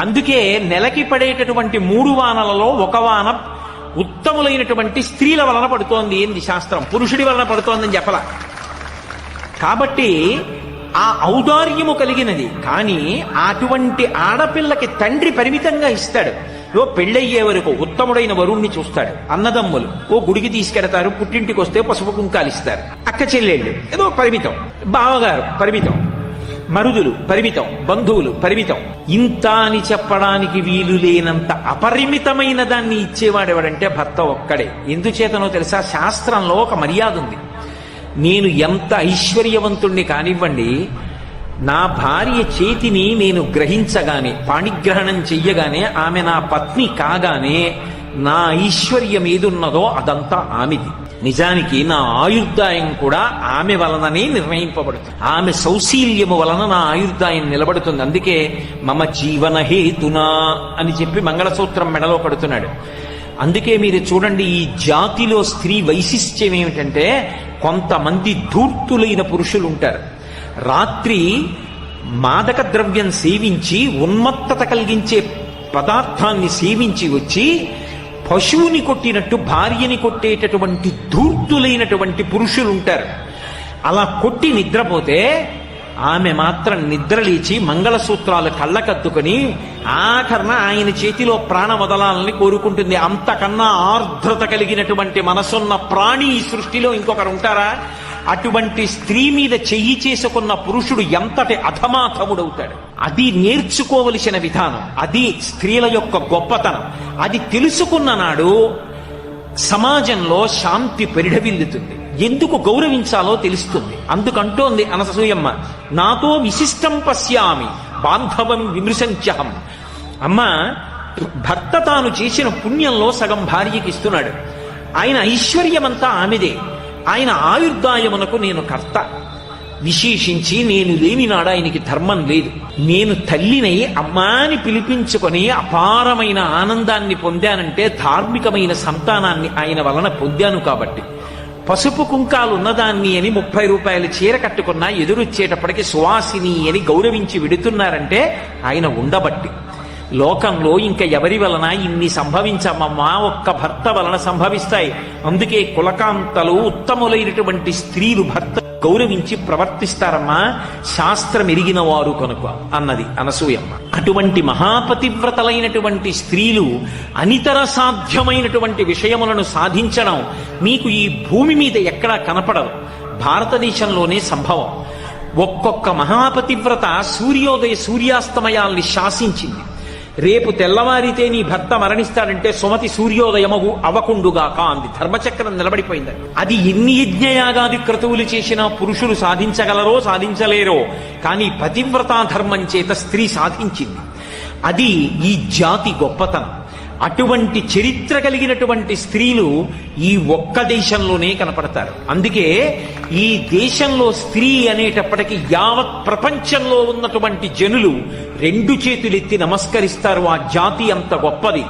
అందుకే నెలకి పడేటటువంటి 3 వానలలో ఒక వాన ఉత్తములైనటువంటి స్త్రీల వలన పడుతోంది ఏంది శాస్త్రం, పురుషుడి వలన పడుతోందని చెప్పల. కాబట్టి ఆ ఔదార్యము కలిగినది. కానీ అటువంటి ఆడపిల్లకి తండ్రి పరిమితంగా ఇస్తాడు. పెళ్ళయ్యే వరకు ఉత్తముడైన వరుణ్ణి చూస్తాడు. అన్నదమ్ములు ఓ గుడికి తీసుకెడతారు, పుట్టింటికి వస్తే పసుపు కుంకాలు ఇస్తారు. అక్క చెల్లెళ్ళు ఏదో పరిమితం, బావగారు పరిమితం, మరుదులు పరిమితం, బంధువులు పరిమితం. ఇంత అని చెప్పడానికి వీలు లేనంత అపరిమితమైన దాన్ని ఇచ్చేవాడెవడంటే భర్త ఒక్కడే. ఎందుచేతనో తెలుసా? శాస్త్రంలో ఒక మర్యాద ఉంది. నేను ఎంత ఐశ్వర్యవంతుణ్ణి కానివ్వండి, నా భార్య చేతిని నేను గ్రహించగానే, పాణిగ్రహణం చెయ్యగానే, ఆమె నా పత్ని కాగానే నా ఐశ్వర్యం ఏదున్నదో అదంతా ఆమెది. నిజానికి నా ఆయుర్దాయం కూడా ఆమె వలననే నిర్ణయింపబడుతుంది. ఆమె సౌశీల్యము వలన నా ఆయుర్దాయం నిలబడుతుంది. అందుకే మమ జీవన హేతునా అని చెప్పి మంగళసూత్రం మెడలో కడుతున్నాడు. అందుకే మీరు చూడండి, ఈ జాతిలో స్త్రీ వైశిష్ట్యం ఏమిటంటే, కొంతమంది ధూర్తులైన పురుషులు ఉంటారు. రాత్రి మాదక ద్రవ్యం సేవించి ఉన్మత్తత కలిగించే పదార్థాన్ని సేవించి వచ్చి పశువుని కొట్టినట్టు భార్యని కొట్టేటటువంటి ధూర్తులైనటువంటి పురుషులు ఉంటారు. అలా కొట్టి నిద్రపోతే ఆమె మాత్రం నిద్రలేచి మంగళసూత్రాలు కళ్ళకద్దుకొని ఆఖరణ ఆయన చేతిలో ప్రాణ వదలాలని కోరుకుంటుంది. అంతకన్నా ఆర్ద్రత కలిగినటువంటి మనసున్న ప్రాణి ఈ సృష్టిలో ఇంకొకరు ఉంటారా? అటువంటి స్త్రీ మీద చెయ్యి చేసుకున్న పురుషుడు ఎంతటి అధమాధముడవుతాడు. అది నేర్చుకోవలసిన విధానం. అది స్త్రీల యొక్క గొప్పతనం. అది తెలుసుకున్న నాడు సమాజంలో శాంతి పరిఢవిల్లుతుంది. ఎందుకు గౌరవించాలో తెలుస్తుంది. అందుకంటోంది అనసూయమ్మ, నాతో విశిష్టం పశ్యామి బాంధవం విమృశంత్యహం. అమ్మ, భర్త తాను చేసిన పుణ్యంలో సగం భార్యకి ఇస్తున్నాడు. ఆయన ఐశ్వర్యమంతా ఆమెదే. ఆయన ఆయుర్దాయమునకు నేను కర్త. విశేషించి నేను లేని నాడు ఆయనకి ధర్మం లేదు. నేను తల్లినై అమ్మాని పిలిపించుకొని అపారమైన ఆనందాన్ని పొందానంటే ధార్మికమైన సంతానాన్ని ఆయన వలన పొందాను. కాబట్టి పసుపు కుంకాలు ఉన్నదాన్ని అని 30 రూపాయలు చీర కట్టుకున్నా ఎదురొచ్చేటప్పటికి సువాసిని అని గౌరవించి విడుతున్నారంటే ఆయన ఉండబట్టి. లోకంలో ఇంకా ఎవరి వలన ఇన్ని సంభవించమమ్మా, ఒక్క భర్త వలన సంభవిస్తాయి. అందుకే కులకాంతలు ఉత్తములైనటువంటి స్త్రీలు భర్త గౌరవించి ప్రవర్తిస్తారమ్మా, శాస్త్రం ఎరిగిన వారు కనుక అన్నది అనసూయమ్మ. అటువంటి మహాపతివ్రతలైనటువంటి స్త్రీలు అనితర సాధ్యమైనటువంటి విషయములను సాధించడం మీకు ఈ భూమి మీద ఎక్కడా కనపడదు. భారతదేశంలోనే సంభవం. ఒక్కొక్క మహాపతివ్రత సూర్యోదయ సూర్యాస్తమయాల్ని శాసించింది. రేపు తెల్లవారితే నీ భర్త మరణిస్తాడంటే సుమతి సూర్యోదయమగు అవకుండుగాక అంది. ధర్మచక్రం నిలబడిపోయింది. అది ఎన్ని యజ్ఞయాగాది క్రతువులు చేసినా పురుషులు సాధించగలరో సాధించలేరో, కానీ పతివ్రతా ధర్మం చేత స్త్రీ సాధించింది. అది ఈ జాతి గొప్పతనం. అటువంటి చరిత్ర కలిగినటువంటి స్త్రీలు ఈ ఒక్క దేశంలోనే కనపడతారు. అందుకే ఈ దేశంలో స్త్రీ అనేటప్పటికీ యావత్ ప్రపంచంలో ఉన్నటువంటి జనులు 2 చేతులెత్తి నమస్కరిస్తారు. ఆ జాతి అంత గొప్పది.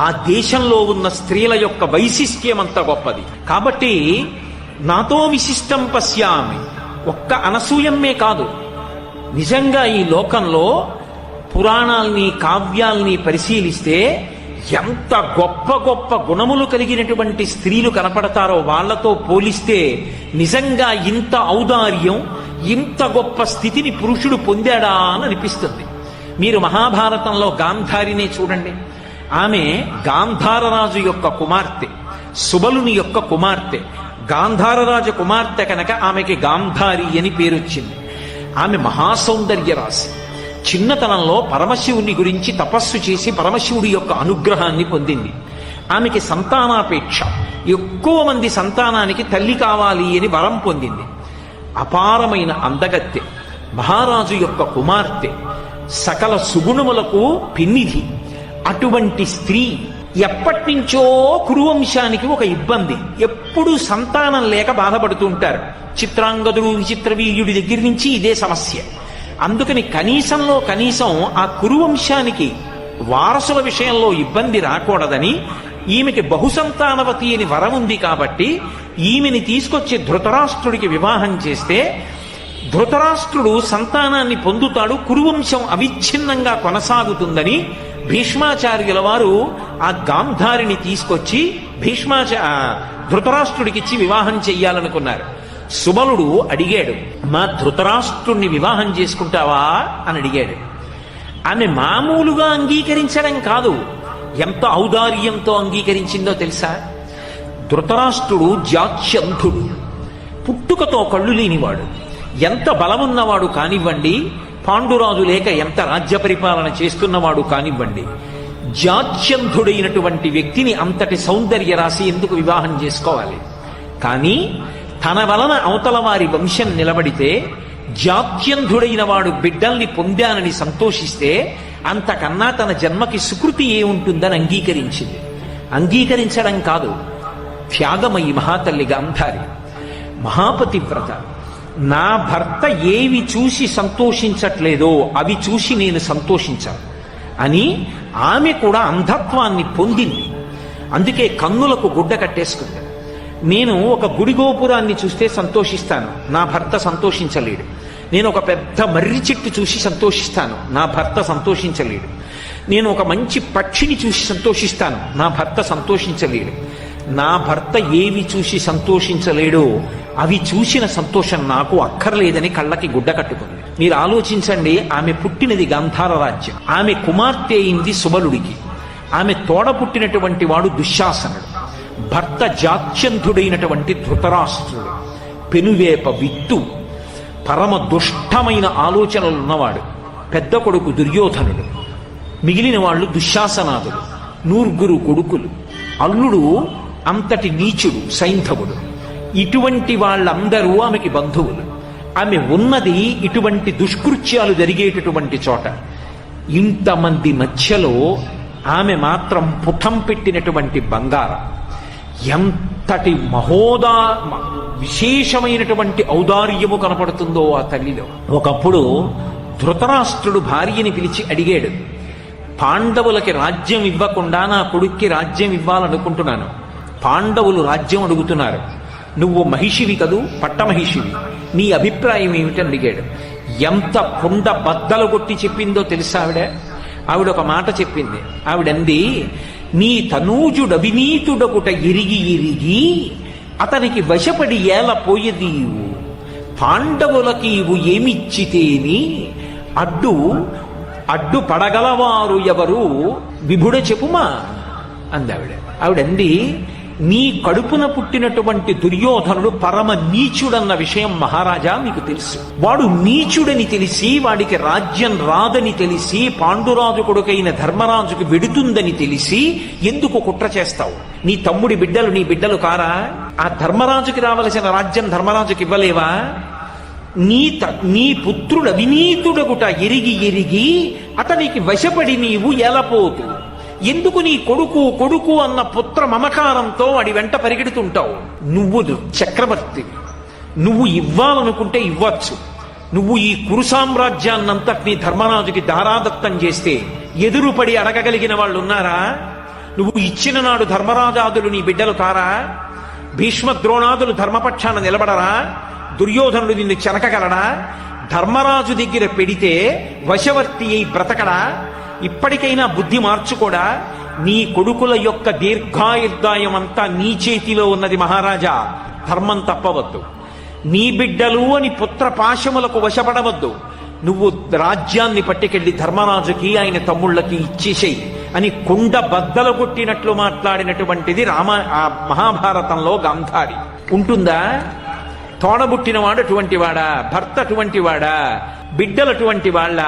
ఆ దేశంలో ఉన్న స్త్రీల యొక్క వైశిష్ట్యం అంత గొప్పది. కాబట్టి నాతో విశిష్టం పశ్యామి ఒక్క అనసూయమ్మే కాదు, నిజంగా ఈ లోకంలో పురాణాల్ని కావ్యాల్ని పరిశీలిస్తే ఎంత గొప్ప గొప్ప గుణములు కలిగినటువంటి స్త్రీలు కనపడతారో వాళ్లతో పోలిస్తే నిజంగా ఇంత ఔదార్యం, ఇంత గొప్ప స్థితిని పురుషుడు పొందాడా అని అనిపిస్తుంది. మీరు మహాభారతంలో గాంధారినే చూడండి. ఆమె గాంధారరాజు యొక్క కుమార్తె, సుబలుని యొక్క కుమార్తె. గాంధారరాజు కుమార్తె కనుక ఆమెకి గాంధారి అని పేరొచ్చింది. ఆమె మహాసౌందర్య రాశి. చిన్నతనంలో పరమశివుని గురించి తపస్సు చేసి పరమశివుడి యొక్క అనుగ్రహాన్ని పొందింది. ఆమెకి సంతానాపేక్ష, ఎక్కువ మంది సంతానానికి తల్లి కావాలి అని వరం పొందింది. అపారమైన అందగత్తె, మహారాజు యొక్క కుమార్తె, సకల సుగుణములకు పెన్నిధి. అటువంటి స్త్రీ ఎప్పటినుంచో కురువంశానికి ఒక ఇబ్బంది. ఎప్పుడూ సంతానం లేక బాధపడుతూ ఉంటారు. చిత్రాంగదుడు విచిత్రవీర్యుడి దగ్గర నుంచి ఇదే సమస్య. అందుకని కనీసంలో కనీసం ఆ కురువంశానికి వారసుల విషయంలో ఇబ్బంది రాకూడదని ఈమెకి బహుసంతానవతి అని వరం ఉంది. కాబట్టి ఈమెని తీసుకొచ్చి ధృతరాష్ట్రుడికి వివాహం చేస్తే ధృతరాష్ట్రుడు సంతానాన్ని పొందుతాడు, కురువంశం అవిచ్ఛిన్నంగా కొనసాగుతుందని భీష్మాచార్యుల వారు ఆ గాంధారిని తీసుకొచ్చి ధృతరాష్ట్రుడికిచ్చి వివాహం చెయ్యాలనుకున్నారు. సుబలుడు అడిగాడు, మా ధృతరాష్ట్రుణ్ణి వివాహం చేసుకుంటావా అని అడిగాడు. ఆమె మామూలుగా అంగీకరించడం కాదు, ఎంత ఔదార్యంతో అంగీకరించిందో తెలుసా? ధృతరాష్ట్రుడు జాత్యంధుడు, పుట్టుకతో కళ్ళు లేనివాడు, ఎంత బలమున్నవాడు కానివ్వండి, పాండురాజు లేక ఎంత రాజ్య పరిపాలన చేస్తున్నవాడు కానివ్వండి, జాత్యంధుడైనటువంటి వ్యక్తిని అంతటి సౌందర్య రాశి ఎందుకు వివాహం చేసుకోవాలి? కానీ తన వలన అవతల వారి వంశం నిలబడితే, జాత్యంధుడైన వాడు బిడ్డల్ని పొందానని సంతోషిస్తే అంతకన్నా తన జన్మకి సుకృతి ఏముంటుందని అంగీకరించింది. అంగీకరించడం కాదు, త్యాగమయి మహాతల్లి గాంధారి, మహాపతివ్రత. నా భర్త ఏవి చూసి సంతోషించట్లేదో అవి చూసి నేను సంతోషించాను అని ఆమె కూడా అంధత్వాన్ని పొందింది. అందుకే కన్నులకు గుడ్డ కట్టేసుకుంది. నేను ఒక గుడి గోపురాన్ని చూస్తే సంతోషిస్తాను, నా భర్త సంతోషించలేడు. నేను ఒక పెద్ద మర్రి చెట్టు చూసి సంతోషిస్తాను, నా భర్త సంతోషించలేడు. నేను ఒక మంచి పక్షిని చూసి సంతోషిస్తాను, నా భర్త సంతోషించలేడు. నా భర్త ఏవి చూసి సంతోషించలేడో అవి చూసిన సంతోషం నాకు అక్కర్లేదని కళ్ళకి గుడ్డ కట్టుకుంది. మీరు ఆలోచించండి, ఆమె పుట్టినది గాంధార రాజ్యం, ఆమె కుమార్తె అయింది సుబలుడికి, ఆమె తోడ పుట్టినటువంటి వాడు దుశ్శాసనుడు, భర్త జాత్యంధుడైనటువంటి ధృతరాష్ట్రుడు, పెనువేప విత్తు, పరమ దుష్టమైన ఆలోచనలున్నవాడు, పెద్ద కొడుకు దుర్యోధనుడు, మిగిలిన వాళ్ళు దుశ్శాసనాదులు, నూర్గురు కొడుకులు, అల్లుడు అంతటి నీచుడు సైంధవుడు. ఇటువంటి వాళ్ళందరూ ఆమెకి బంధువులు. ఆమె ఉన్నది ఇటువంటి దుష్కృత్యాలు జరిగేటటువంటి చోట. ఇంతమంది మధ్యలో ఆమె మాత్రం పుటం పెట్టినటువంటి బంగారం. ఎంతటి విశేషమైనటువంటి ఔదార్యము కనపడుతుందో ఆ తల్లిలో. ఒకప్పుడు ధృతరాష్ట్రుడు భార్యని పిలిచి అడిగాడు, పాండవులకి రాజ్యం ఇవ్వకుండా నా కొడుక్కి రాజ్యం ఇవ్వాలనుకుంటున్నాను, పాండవులు రాజ్యం అడుగుతున్నారు, నువ్వు మహిషివి కదూ, పట్టమహిషివి, నీ అభిప్రాయం ఏమిటని అడిగాడు. ఎంత కుండ బద్దలు కొట్టి చెప్పిందో తెలుసా ఆవిడ ఒక మాట చెప్పింది. ఆవిడంది, నీ తనూజుడవినీతుడకుట ఇరిగి ఇరిగి అతనికి వశపడి ఏలపోయేదీవు, పాండవులకి ఇవు ఏమిచ్చితేని అడ్డు పడగలవారు ఎవరు విభుడ చెప్పుమా అందావిడ. ఆవిడంది, నీ కడుపున పుట్టినటువంటి దుర్యోధనుడు పరమ నీచుడన్న విషయం మహారాజా మీకు తెలుసు. వాడు నీచుడని తెలిసి, వాడికి రాజ్యం రాదని తెలిసి, పాండురాజు కొడుకైన ధర్మరాజుకి వెడుతుందని తెలిసి ఎందుకు కుట్ర చేస్తావు? నీ తమ్ముడి బిడ్డలు నీ బిడ్డలు కారా? ఆ ధర్మరాజుకి రావలసిన రాజ్యం ధర్మరాజుకి ఇవ్వలేవా? నీ పుత్రుడు అవినీతుడగుట ఎరిగి ఎరిగి అతనికి వశపడి నీవు ఎలపోతు. ఎందుకు నీ కొడుకు కొడుకు అన్న పుత్ర మమకారంతో వాడి వెంట పరిగెడుతుంటావు? నువ్వు చక్రవర్తి, నువ్వు ఇవ్వాలనుకుంటే ఇవ్వచ్చు. నువ్వు ఈ కురు సామ్రాజ్యాన్నంతటినీ ధర్మరాజుకి దారాదత్తం చేస్తే ఎదురుపడి అడగగలిగిన వాళ్ళు ఉన్నారా? నువ్వు ఇచ్చిన నాడు ధర్మరాజాదులు నీ బిడ్డలు కారా? భీష్మ ద్రోణాదులు ధర్మపక్షాన నిలబడరా? దుర్యోధనుడు నిన్ను చెనకగలడా? ధర్మరాజు దగ్గర పెడితే వశవర్తి అయి బ్రతకడా? ఇప్పటికైనా బుద్ధి మార్చుకోడా? నీ కొడుకుల యొక్క దీర్ఘాయుర్దాయం అంతా నీ చేతిలో ఉన్నది మహారాజా, ధర్మం తప్పవద్దు. నీ బిడ్డలు అని పుత్ర పాశములకు వశపడవద్దు. నువ్వు రాజ్యాన్ని పట్టుకెళ్లి ధర్మరాజుకి ఆయన తమ్ముళ్ళకి ఇచ్చేసేయి అని కుండ బద్దలు కొట్టినట్లు మాట్లాడినటువంటిది మహాభారతంలో గాంధారి. ఉంటుందా? తోడబుట్టినవాడు అటువంటి వాడా? భర్త అటువంటి వాడా? బిడ్డలు అటువంటి వాళ్ళ?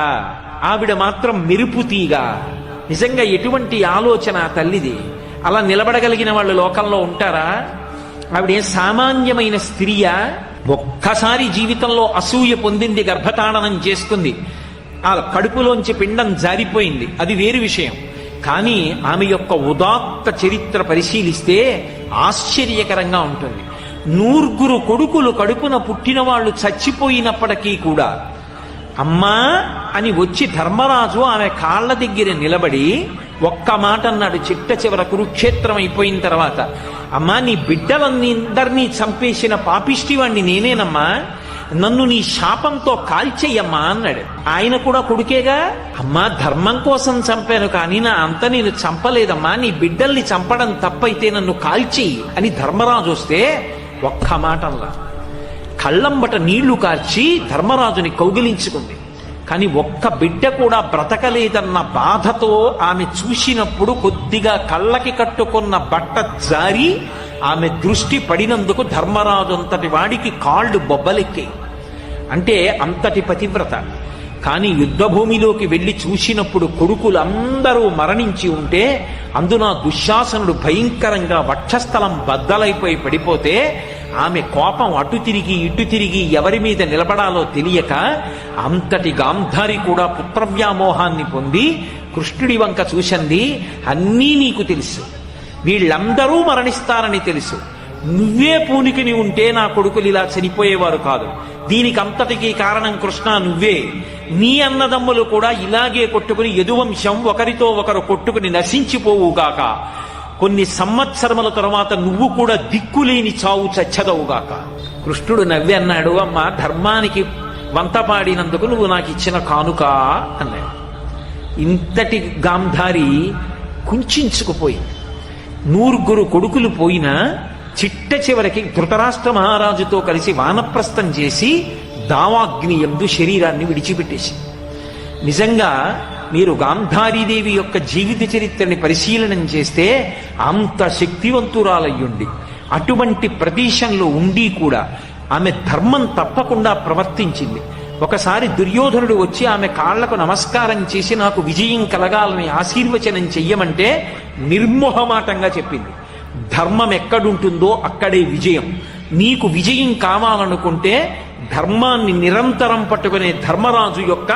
ఆవిడ మాత్రం మెరుపుతీగా. నిజంగా ఎటువంటి ఆలోచన తల్లిది! అలా నిలబడగలిగిన వాళ్ళు లోకంలో ఉంటారా? ఆవిడే సామాన్యమైన స్త్రీయా? ఒక్కసారి జీవితంలో అసూయ పొందింది, గర్భతాడనం చేసుకుంది, ఆ కడుపులోంచి పిండం జారిపోయింది, అది వేరు విషయం. కానీ ఆమె యొక్క ఉదాత్త చరిత్ర పరిశీలిస్తే ఆశ్చర్యకరంగా ఉంటుంది. 9 కొడుకులు కడుపున పుట్టిన వాళ్ళు చచ్చిపోయినప్పటికీ కూడా అమ్మా అని వచ్చి ధర్మరాజు ఆమె కాళ్ల దగ్గర నిలబడి ఒక్క మాట అన్నాడు. చిట్ట చివర కురుక్షేత్రం అయిపోయిన తర్వాత, అమ్మా నీ బిడ్డలందరినీ చంపేసిన పాపిష్టి వాణ్ణి నేనేనమ్మా, నన్ను నీ శాపంతో కాల్చేయమ్మా అన్నాడు. ఆయన కూడా కొడుకేగా, అమ్మా ధర్మం కోసం చంపాను కానీ నా అంత నేను చంపలేదమ్మా, నీ బిడ్డల్ని చంపడం తప్పైతే నన్ను కాల్చేయి అని ధర్మరాజు వస్తే ఒక్క మాటల్లా కళ్ళంబట నీళ్లు కార్చి ధర్మరాజుని కౌగిలించుకుంది. కానీ ఒక్క బిడ్డ కూడా బ్రతకలేదన్న బాధతో ఆమె చూసినప్పుడు కొద్దిగా కళ్ళకి కట్టుకున్న బట్ట జారి ఆమె దృష్టి పడినందుకు ధర్మరాజు అంతటి వాడికి కాళ్ళు బొబ్బలెక్కాయి. అంటే అంతటి పతివ్రత. కానీ యుద్ధభూమిలోకి వెళ్లి చూసినప్పుడు కొడుకులందరూ మరణించి ఉంటే అందున దుశ్శాసనుడు భయంకరంగా వక్షస్థలం బద్దలైపోయి పడిపోతే ఆమె కోపం అటు తిరిగి ఇటు తిరిగి ఎవరి మీద నిలబడాలో తెలియక అంతటి గాంధారి కూడా పుత్రవ్యామోహాన్ని పొంది కృష్ణుడి వంక చూసింది. అన్నీ నీకు తెలుసు, వీళ్ళందరూ మరణిస్తారని తెలుసు, నువ్వే పూనికిని ఉంటే నా కొడుకులు ఇలా చనిపోయేవారు కాదు, దీనికి అంతటికీ కారణం కృష్ణ నువ్వే, నీ అన్నదమ్ములు కూడా ఇలాగే కొట్టుకుని యదువంశం ఒకరితో ఒకరు కొట్టుకుని నశించిపోవుగాక, కొన్ని సంవత్సరముల తరువాత నువ్వు కూడా దిక్కులేని చావు చచ్చదవుగాక. కృష్ణుడు నవ్వి అన్నాడు, అమ్మా ధర్మానికి వంతపాడినందుకు నువ్వు నాకు ఇచ్చిన కానుక అన్నాడు. ఇంతటి గాంధారి కుంచుకుపోయింది. 9 కొడుకులు పోయినా చిట్ట చివరికి ధృతరాష్ట్ర మహారాజుతో కలిసి వానప్రస్థం చేసి దావాగ్ని యందు శరీరాన్ని విడిచిపెట్టేసి. నిజంగా మీరు గాంధారీదేవి యొక్క జీవిత చరిత్రని పరిశీలనం చేస్తే అంత శక్తివంతురాలయ్యుండి అటువంటి ప్రదేశంలో ఉండి కూడా ఆమె ధర్మం తప్పకుండా ప్రవర్తించింది. ఒకసారి దుర్యోధనుడు వచ్చి ఆమె కాళ్లకు నమస్కారం చేసి నాకు విజయం కలగాలని ఆశీర్వచనం చెయ్యమంటే నిర్మోహమాటంగా చెప్పింది, ధర్మం ఎక్కడుంటుందో అక్కడే విజయం, నీకు విజయం కావాలనుకుంటే ధర్మాన్ని నిరంతరం పట్టుకునే ధర్మరాజు యొక్క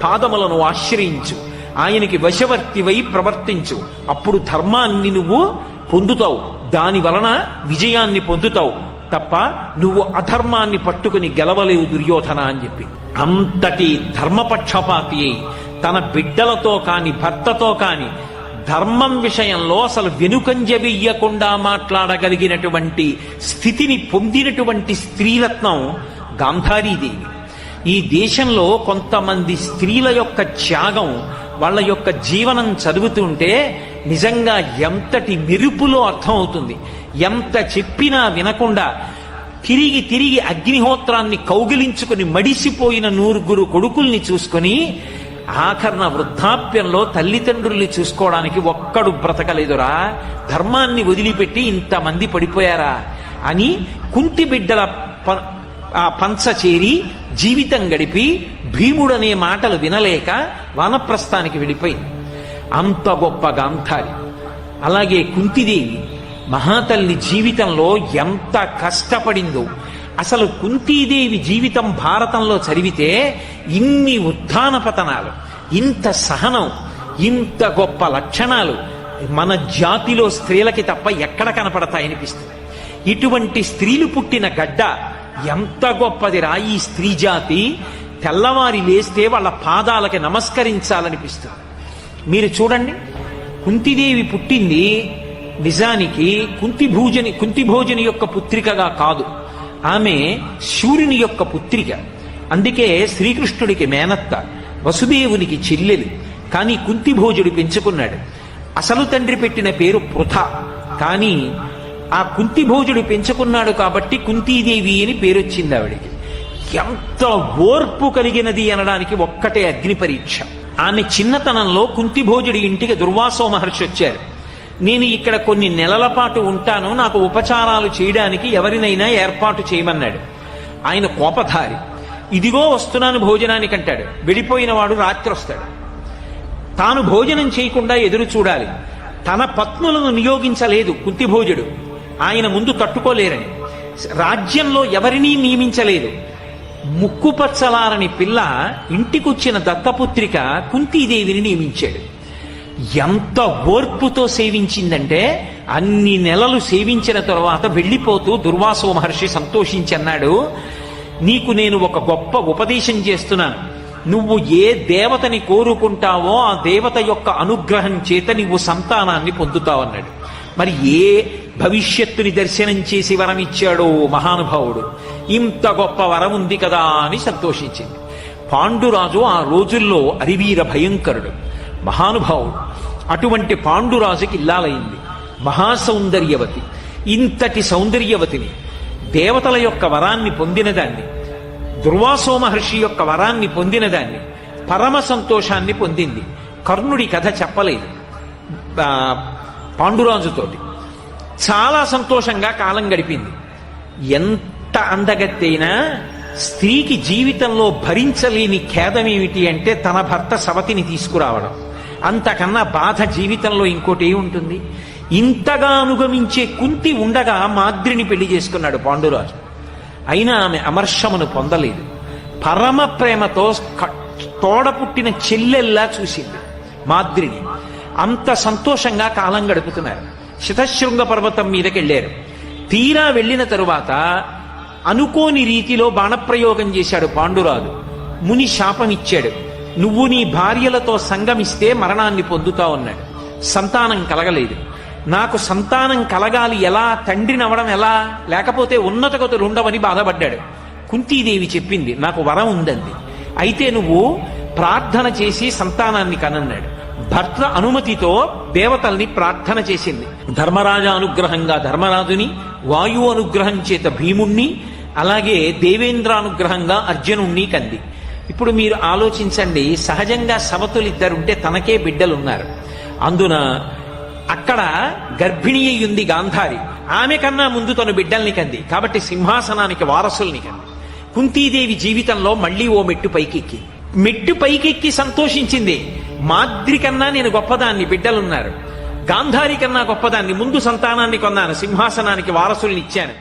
పాదములను ఆశ్రయించు, ఆయనకి వశవర్తివై ప్రవర్తించు, అప్పుడు ధర్మాన్ని నువ్వు పొందుతావు, దాని వలన విజయాన్ని పొందుతావు తప్ప నువ్వు అధర్మాన్ని పట్టుకుని గెలవలేవు దుర్యోధన అని చెప్పి. అంతటి ధర్మపక్షపాతి అయి తన బిడ్డలతో కాని భర్తతో కాని ధర్మం విషయంలో అసలు వెనుకంజ వెయ్యకుండా మాట్లాడగలిగినటువంటి స్థితిని పొందినటువంటి స్త్రీరత్నం గాంధారీదేవి. ఈ దేశంలో కొంతమంది స్త్రీల యొక్క త్యాగం, వాళ్ళ యొక్క జీవనం చదువుతుంటే నిజంగా ఎంతటి మెరుపులో అర్థమవుతుంది. ఎంత చెప్పినా వినకుండా తిరిగి తిరిగి అగ్నిహోత్రాన్ని కౌగిలించుకుని మడిసిపోయిన 9 కొడుకుల్ని చూసుకొని ఆఖరణ వృద్ధాప్యంలో తల్లిదండ్రుల్ని చూసుకోవడానికి ఒక్కడు బ్రతకలేదురా, ధర్మాన్ని వదిలిపెట్టి ఇంతమంది పడిపోయారా అని కుంటి బిడ్డల పంచ చేరి జీవితం గడిపి భీముడనే మాటలు వినలేక వానప్రస్థానికి వెళ్ళిపోయింది. అంత గొప్ప గాంధారి. అలాగే కుంతిదేవి మహాతల్లి జీవితంలో ఎంత కష్టపడిందో. అసలు కుంతీదేవి జీవితం భారతంలో చదివితే ఇన్ని ఉత్థాన పతనాలు, ఇంత సహనం, ఇంత గొప్ప లక్షణాలు మన జాతిలో స్త్రీలకి తప్ప ఎక్కడ కనపడతాయనిపిస్తుంది. ఇటువంటి స్త్రీలు పుట్టిన గడ్డ ఎంత గొప్పదిరా ఈ స్త్రీ జాతి. తెల్లవారి లేస్తే వాళ్ళ పాదాలకి నమస్కరించాలనిపిస్తుంది. మీరు చూడండి, కుంతిదేవి పుట్టింది నిజానికి కుంతిభోజని యొక్క పుత్రికగా కాదు, ఆమె శూరుని యొక్క పుత్రిక. అందుకే శ్రీకృష్ణుడికి మేనత్త, వసుదేవునికి చెల్లెలు. కానీ కుంతిభోజుడు పెంచుకున్నాడు. అసలు తండ్రి పెట్టిన పేరు పృథ, కానీ ఆ కుంతిభోజుడు పెంచుకున్నాడు కాబట్టి కుంతీదేవి అని పేరొచ్చింది ఆవిడికి. ఎంత ఓర్పు కలిగినది అనడానికి ఒక్కటే అగ్ని పరీక్ష. ఆమె చిన్నతనంలో కుంతిభోజుడి ఇంటికి దుర్వాసో మహర్షి వచ్చారు. నేను ఇక్కడ కొన్ని నెలల పాటు ఉంటాను, నాకు ఉపచారాలు చేయడానికి ఎవరినైనా ఏర్పాటు చేయమన్నాడు. ఆయన కోపధారి. ఇదిగో వస్తున్నాను భోజనానికి అంటాడు. వెళ్ళిపోయిన వాడు రాత్రి వస్తాడు. తాను భోజనం చేయకుండా ఎదురు చూడాలి. తన పత్నులను నియోగించలేదు కుంతిభోజుడు, ఆయన ముందు తట్టుకోలేరని. రాజ్యంలో ఎవరినీ నియమించలేదు. ముక్కుపచ్చలారని పిల్ల ఇంటికొచ్చిన దత్తపుత్రిక కుంతీదేవిని నియమించాడు. ఎంత ఓర్పుతో సేవించిందంటే అన్ని నెలలు సేవించిన తరువాత వెళ్ళిపోతూ దుర్వాసో మహర్షి సంతోషించన్నాడు, నీకు నేను ఒక గొప్ప ఉపదేశం చేస్తున్నాను. నువ్వు ఏ దేవతని కోరుకుంటావో ఆ దేవత యొక్క అనుగ్రహం చేత నువ్వు సంతానాన్ని పొందుతావన్నాడు. మరి ఏ భవిష్యత్తుని దర్శనం చేసి వరమిచ్చాడో మహానుభావుడు. ఇంత గొప్ప వరం ఉంది కదా అని సంతోషించింది. పాండురాజు ఆ రోజుల్లో అరివీర భయంకరుడు, మహానుభావుడు. అటువంటి పాండురాజుకి ఇల్లాలైంది మహాసౌందర్యవతి. ఇంతటి సౌందర్యవతిని, దేవతల యొక్క వరాన్ని పొందినదాన్ని, దుర్వాసో మహర్షి యొక్క వరాన్ని పొందినదాన్ని, పరమ సంతోషాన్ని పొందింది. కర్ణుడి కథ చెప్పలేదు పాండురాజుతోటి. చాలా సంతోషంగా కాలం గడిపింది. ఎంత అందగత్తైనా స్త్రీకి జీవితంలో భరించలేని ఖేదమేమిటి అంటే తన భర్త సవతిని తీసుకురావడం. అంతకన్నా బాధ జీవితంలో ఇంకోటి ఉంటుంది? ఇంతగా అనుగమించే కుంతి ఉండగా మాద్రిని పెళ్లి చేసుకున్నాడు పాండురాజు. అయినా ఆమె అమర్షమును పొందలేదు. పరమ ప్రేమతో తోడ పుట్టిన చెల్లెల్లా చూసింది మాద్రిని. అంత సంతోషంగా కాలం గడుపుతున్నారు. శతశృంగ పర్వతం మీదకి వెళ్ళారు. తీరా వెళ్ళిన తరువాత అనుకోని రీతిలో బాణప్రయోగం చేశాడు పాండురాజు. ముని శాపం ఇచ్చాడు, నువ్వు నీ భార్యలతో సంగమిస్తే మరణాన్ని పొందుతా ఉన్నాడు. సంతానం కలగలేదు. నాకు సంతానం కలగాలి ఎలా, తండ్రినవడం ఎలా, లేకపోతే ఉన్నత గతులు ఉండవని బాధపడ్డాడు. కుంతీదేవి చెప్పింది, నాకు వరం ఉందంది. అయితే నువ్వు ప్రార్థన చేసి సంతానాన్ని కనన్నాడు. భర్త అనుమతితో దేవతల్ని ప్రార్థన చేసింది. ధర్మరాజ అనుగ్రహంగా ధర్మరాజుని, వాయువు అనుగ్రహం చేత భీముణ్ణి, అలాగే దేవేంద్రానుగ్రహంగా అర్జునుణ్ణి కంది. ఇప్పుడు మీరు ఆలోచించండి, సహజంగా సవతులిద్దరుంటే తనకే బిడ్డలున్నారు. అందున అక్కడ గర్భిణి అయ్యుంది గాంధారి. ఆమె కన్నా ముందు తను బిడ్డల్ని కంది. కాబట్టి సింహాసనానికి వారసుల్ని కంది. కుంతీదేవి జీవితంలో మళ్లీ ఓ మెట్టు పైకెక్కి సంతోషించింది. మాద్రి కన్నా నేను గొప్పదాన్ని, బిడ్డలున్నారు. గాంధారి కన్నా గొప్పదాన్ని, ముందు సంతానాన్ని కొన్నాను, సింహాసనానికి వారసుల్ని ఇచ్చాను.